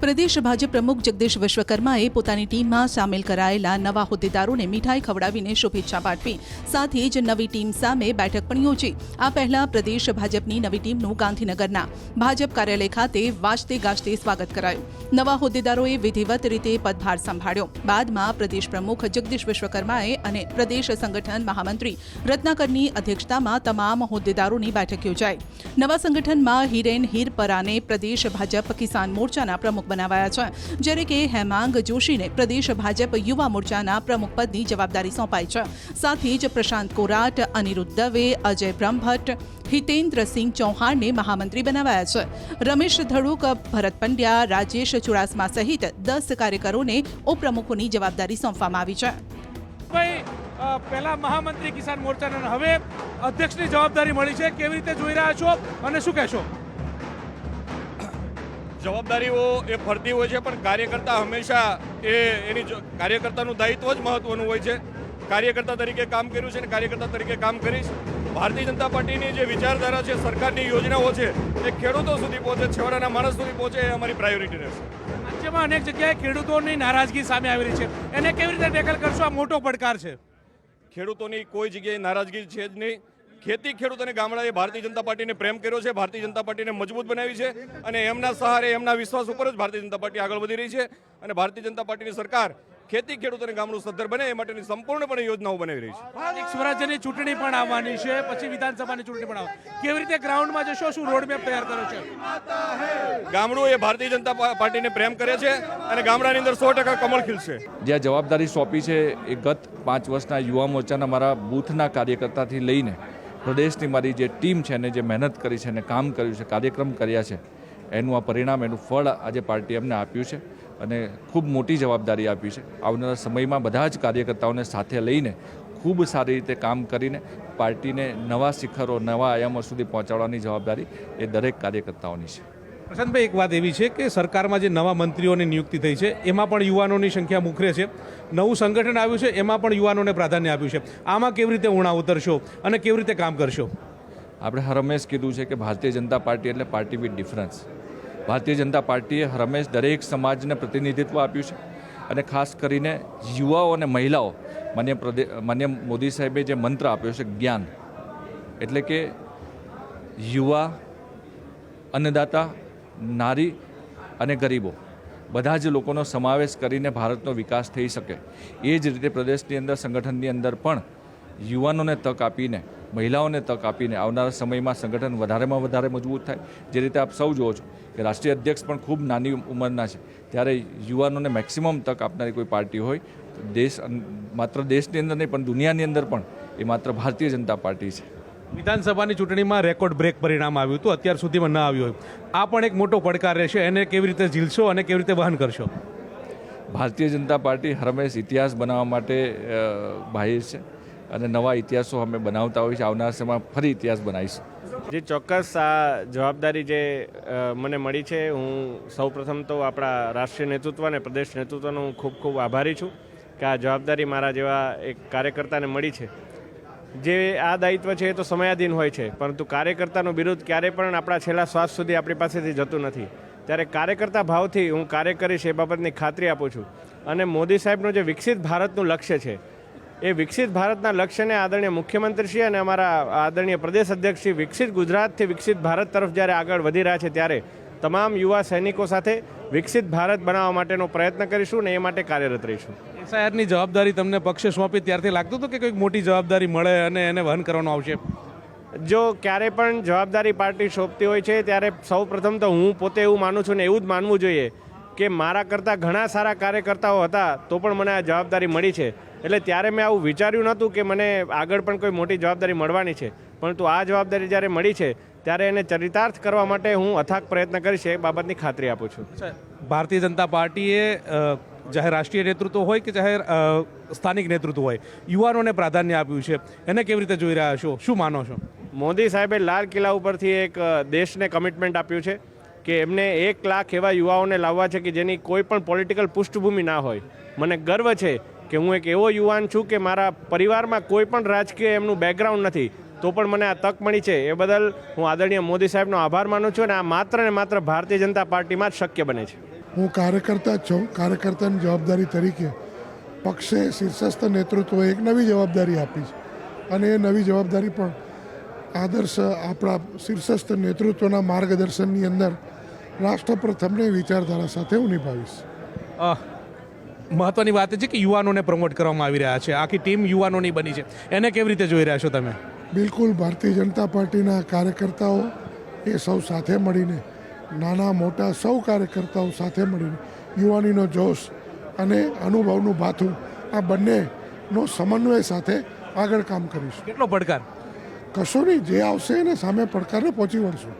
પ્રદેશ ભાજપ પ્રમુખ જગદીશ વિશ્વકર્માએ પોતાની ટીમમાં સામેલ કરાયેલા નવા હોદ્દેદારોને મીઠાઈ ખવડાવીને શુભેચ્છા પાઠવી સાથે જ નવી ટીમ સામે બેઠક પણ યોજી। આ પહેલા પ્રદેશ ભાજપની નવી ટીમનું ગાંધીનગરના ભાજપ કાર્યાલય ખાતે વાજતે ગાજતે સ્વાગત કરાયું। નવા હોદ્દેદારોએ વિધિવત રીતે પદભાર સંભાળ્યો। બાદમાં પ્રદેશ પ્રમુખ જગદીશ વિશ્વકર્માએ અને પ્રદેશ સંગઠન મહામંત્રી રત્નાકરની અધ્યક્ષતામાં તમામ હોદ્દેદારોની બેઠક યોજાઈ। નવા સંગઠનમાં હિરેન હિરપરાને પ્રદેશ ભાજપ કિસાન મોરચાના પ્રમુખ બનાવાયા છે, જ્યારે કે હેમાંગ જોશીને પ્રદેશ ભાજપ યુવા મોરચાના પ્રમુખ પદની જવાબદારી સોંપાઈ છે। સાથે જ પ્રશાંત કોરાટ, અનિરુદ્ધ દવે, અજય બ્રહ્મભટ્ટ, હિતેન્દ્રસિંહ ચૌહાણને મહામંત્રી બનાવાયા છે। રમેશ ધડુક, ભરત પંડ્યા, રાજેશ ચુડાસમા સહિત 10 કાર્યકરોને ઉપપ્રમુખોની જવાબદારી સોંપવામાં આવી છે। પહેલા મહામંત્રી કિસાન મોરચાના હવે અધ્યક્ષની જવાબદારી મળી છે, કેવી રીતે જોઈ રહ્યા છો અને શું કહેશો? જવાબદારીઓ એ ફરતી હોય છે, પણ કાર્યકર્તા હંમેશા એની કાર્યકર્તાનું દાયિત્વ જ મહત્વનું હોય છે। કાર્યકર્તા તરીકે કામ કર્યું છે અને કાર્યકર્તા તરીકે કામ કરીશ। ભારતીય જનતા પાર્ટીની જે વિચારધારા છે, સરકારની યોજનાઓ છે, એ ખેડૂતો સુધી પહોંચે, છેવાડાના માણસ સુધી પહોંચે, એ અમારી પ્રાયોરિટી રહેશે। રાજ્યમાં અનેક જગ્યાએ ખેડૂતોની નારાજગી સામે આવી રહી છે, એને કેવી રીતે ટેકલ કરશો? આ મોટો પડકાર છે। ખેડૂતોની કોઈ જગ્યાએ નારાજગી છે જ નહીં। ખેતી, ખેડૂત અને ગામડાએ ભારતીય જનતા પાર્ટીને પ્રેમ કર્યો છે, ભારતીય જનતા પાર્ટીને મજબૂત બનાવી છે અને એમના સહારે, એમના વિશ્વાસ ઉપર જ ભારતીય જનતા પાર્ટી આગળ વધી રહી છે અને ભારતીય જનતા પાર્ટીની સરકાર ખેતી, ખેડૂત અને ગામડું સદ્ધર બને એ માટેની સંપૂર્ણપણે યોજનાઓ બનાવી રહી છે। સ્થાનિક સ્વરાજ્યની ચૂંટણી પણ આવવાની છે, પછી વિધાનસભાની ચૂંટણી પણ આવે, કેવી રીતે ગ્રાઉન્ડમાં જશો? શું રોડમેપ તૈયાર કર્યો છે? ગામડું એ ભારતીય જનતા પાર્ટીને પ્રેમ કરે છે અને ગામડાની અંદર 100% કમળ ખીલશે। જે જવાબદારી સોંપી છે એ ગત 5 વર્ષના યુવા મોરચાના મારા બૂથના કાર્યકર્તાથી લઈને પ્રદેશની મારી જે ટીમ છે ને જે મહેનત કરી છે અને કામ કર્યું છે, કાર્યક્રમ કર્યા છે, એનું આ પરિણામ, એનું ફળ આજે પાર્ટી અમને આપ્યું છે અને ખૂબ મોટી જવાબદારી આપી છે। આવનારા સમયમાં બધા જ કાર્યકર્તાઓને સાથે લઈને ખૂબ સારી રીતે કામ કરીને પાર્ટીને નવા શિખરો, નવા આયામો સુધી પહોંચાડવાની જવાબદારી એ દરેક કાર્યકર્તાઓની છે। પ્રશાંતભાઈ, એક વાત એવી છે કે સરકારમાં જે નવા મંત્રીઓની નિયુક્તિ થઈ છે એમાં પણ યુવાનોની સંખ્યા મુખરે છે। નવું સંગઠન આવ્યું છે, એમાં પણ યુવાનોને પ્રાધાન્ય આપ્યું છે। આમાં કેવી રીતે ઉણા ઉતરશો અને કેવી રીતે કામ કરશો? આપણે હરમેશ કીધું છે કે ભારતીય જનતા પાર્ટી એટલે party with difference. Bharatiya Janata પાર્ટીએ હરમેશ દરેક સમાજને પ્રતિનિધિત્વ આપ્યું છે અને ખાસ કરીને યુવાઓ અને મહિલાઓ, માન્ય મોદી સાહેબે જે મંત્ર આપ્યો છે જ્ઞાન, એટલે કે યુવા, અન્નદાતા, નારી અને ગરીબો બધા જ લોકોનો સમાવેશ કરીને ભારતનો વિકાસ થઈ શકે એ જ રીતે પ્રદેશની અંદર, સંગઠનની અંદર પણ યુવાનોને તક આપીને, મહિલાઓને તક આપીને આવનારા સમયમાં સંગઠન વધારેમાં વધારે મજબૂત થાય। જે રીતે આપ સૌ જુઓ છો કે રાષ્ટ્રીય અધ્યક્ષ પણ ખૂબ નાની ઉંમરના છે, ત્યારે યુવાનોને મેક્સિમમ તક આપનારી કોઈ પાર્ટી હોય તો દેશ, માત્ર દેશની અંદર નહીં પણ દુનિયાની અંદર પણ એ માત્ર ભારતીય જનતા પાર્ટી છે। વિધાનસભાની ચૂંટણીમાં રેકોર્ડ બ્રેક પરિણામ આવ્યું હતું, અત્યાર સુધીમાં ન આવ્યું હોય, આ પણ એક મોટો પડકાર રહેશે, એને કેવી રીતે ઝીલશો અને કેવી રીતે વહન કરશો? ભારતીય જનતા પાર્ટી હંમેશ ઇતિહાસ બનાવવા માટે બાહિર છે અને નવા ઇતિહાસો અમે બનાવતા હોઈએ છીએ। આવનારા સમયમાં ફરી ઇતિહાસ બનાવીશું। જે ચોક્કસ આ જવાબદારી જે મને મળી છે, હું સૌપ્રથમ તો આપણા રાષ્ટ્રીય નેતૃત્વ અને પ્રદેશ નેતૃત્વનો હું ખૂબ ખૂબ આભારી છું કે આ જવાબદારી મારા જેવા એક કાર્યકર્તાને મળી છે। જે આ દાયિત્વ છે એ તો સમયાધીન હોય છે, પરંતુ કાર્યકર્તાનું બિરુદ ક્યારેય પણ આપણા છેલ્લા શ્વાસ સુધી આપણી પાસેથી જતું નથી। ત્યારે કાર્યકર્તા ભાવથી હું કાર્ય કરીશ એ બાબતની ખાતરી આપું છું અને મોદી સાહેબનું જે વિકસિત ભારતનું લક્ષ્ય છે, એ વિકસિત ભારતના લક્ષ્યને આદરણીય મુખ્યમંત્રીશ્રી અને અમારા આદરણીય પ્રદેશ અધ્યક્ષશ્રી વિકસિત ગુજરાતથી વિકસિત ભારત તરફ જ્યારે આગળ વધી રહ્યા છે, ત્યારે તમામ યુવા સૈનિકો સાથે વિકસિત ભારત બનાવવા માટેનો પ્રયત્ન કરીશું ને એ માટે કાર્યરત રહીશું। એસઆઈઆરની જવાબદારી તમને પક્ષે સોંપી ત્યારથી લાગતું હતું કે કોઈક મોટી જવાબદારી મળે અને એને વહન કરવાનું આવશે? જો ક્યારે પણ જવાબદારી પાર્ટી સોંપતી હોય છે ત્યારે સૌ પ્રથમ તો હું પોતે એવું માનું છું ને એવું જ માનવું જોઈએ કે મારા કરતાં ઘણા સારા કાર્યકર્તાઓ હતા તો પણ મને આ જવાબદારી મળી છે। એટલે ત્યારે મેં આવું વિચાર્યું નહોતું કે મને આગળ પણ કોઈ મોટી જવાબદારી મળવાની છે, પરંતુ આ જવાબદારી જ્યારે મળી છે ત્યારે એને ચરિતાર્થ કરવા માટે હું અથાગ પ્રયત્ન કરીશ એ બાબતની ખાતરી આપું છું। ભારતીય જનતા પાર્ટીએ ચાહે રાષ્ટ્રીય નેતૃત્વ હોય કે ચાહે સ્થાનિક નેતૃત્વ હોય, યુવાનોને પ્રાધાન્ય આપ્યું છે, એને કેવી રીતે જોઈ રહ્યા છો? શું માનો છો? મોદી સાહેબે લાલ કિલ્લા ઉપરથી એક દેશને કમિટમેન્ટ આપ્યું છે કે એમને 1 લાખ એવા યુવાઓને લાવવા છે કે જેની કોઈ પણ પોલિટિકલ પૃષ્ઠભૂમિ ના હોય। મને ગર્વ છે કે હું એક એવો યુવાન છું કે મારા પરિવારમાં કોઈ પણ રાજકીય એમનું બેકગ્રાઉન્ડ નથી, તો પણ મને આ તક મળી છે। એ બદલ હું આદરણીય મોદી સાહેબનો આભાર માનું છું અને આ માત્ર ને માત્ર ભારતીય જનતા પાર્ટીમાં જ શક્ય બને છે। હું કાર્યકર્તા જ છું. કાર્યકર્તાની જવાબદારી તરીકે પક્ષે શીર્ષસ્થ નેતૃત્વએ એક નવી જવાબદારી આપી છે અને એ નવી જવાબદારી પણ આદર્શ આપણા શીર્ષસ્થ નેતૃત્વના માર્ગદર્શનની અંદર રાષ્ટ્રપ્રથમની વિચારધારા સાથે હું નિભાવીશ. મહત્વની વાત એ છે કે યુવાનોને પ્રમોટ કરવામાં આવી રહ્યા છે. આખી ટીમ યુવાનોની બની છે. એને કેવી રીતે જોઈ રહ્યા છો તમે? બિલકુલ, ભારતીય જનતા પાર્ટીના કાર્યકર્તાઓ એ સૌ સાથે મળીને, નાના મોટા સૌ કાર્યકર્તાઓ સાથે મળીને યુવાનીનો જોશ અને અનુભવનું ભાથું આ બંનેનો સમન્વય સાથે આગળ કામ કરીશું. કેટલો પડકાર? કશો નહીં, જે આવશે એને સામે પડકારને પહોંચી વળશું.